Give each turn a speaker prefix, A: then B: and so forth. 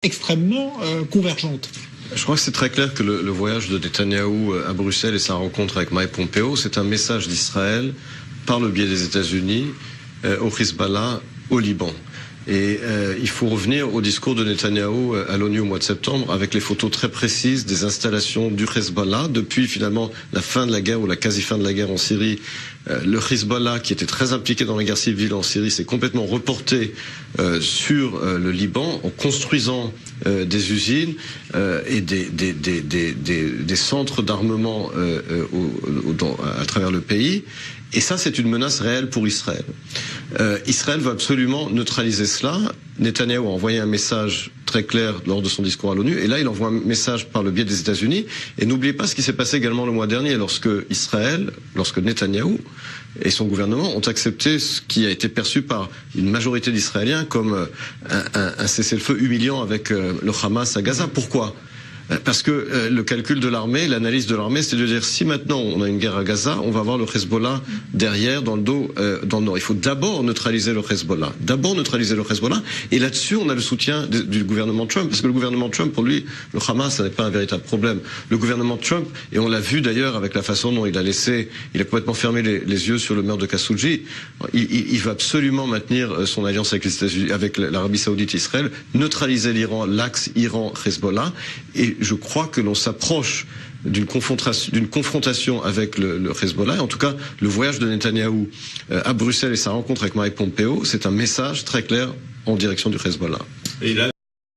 A: extrêmement convergentes.
B: Je crois que c'est très clair que le voyage de Netanyahou à Bruxelles et sa rencontre avec Mike Pompeo, c'est un message d'Israël par le biais des États-Unis au Hezbollah, au Liban. Et il faut revenir au discours de Netanyahou à l'ONU au mois de septembre avec les photos très précises des installations du Hezbollah depuis finalement la fin de la guerre ou la quasi-fin de la guerre en Syrie. Le Hezbollah, qui était très impliqué dans la guerre civile en Syrie, s'est complètement reporté sur le Liban en construisant des usines et des centres d'armement à travers le pays. Et ça, c'est une menace réelle pour Israël. Israël veut absolument neutraliser cela. Netanyahou a envoyé un message très clair lors de son discours à l'ONU. Et là, il envoie un message par le biais des États-Unis. Et n'oubliez pas ce qui s'est passé également le mois dernier, lorsque Netanyahou et son gouvernement ont accepté ce qui a été perçu par une majorité d'Israéliens comme un cessez-le-feu humiliant avec le Hamas à Gaza. Pourquoi ? Parce que le calcul de l'armée, l'analyse de l'armée, c'est de dire si maintenant on a une guerre à Gaza, on va avoir le Hezbollah derrière, dans le dos, dans le nord. Il faut d'abord neutraliser le Hezbollah. Et là-dessus, on a le soutien du gouvernement Trump. Parce que le gouvernement Trump, pour lui, le Hamas, ça n'est pas un véritable problème. Le gouvernement Trump, et on l'a vu d'ailleurs avec la façon dont il a complètement fermé les yeux sur le meurtre de Khashoggi. Il veut absolument maintenir son alliance avec les États-Unis, avec l'Arabie Saoudite et Israël, neutraliser l'Iran, l'axe Iran-Hezbollah. Et je crois que l'on s'approche d'une confrontation avec le Hezbollah. Et en tout cas, le voyage de Netanyahou à Bruxelles et sa rencontre avec Mike Pompeo, c'est un message très clair en direction du Hezbollah.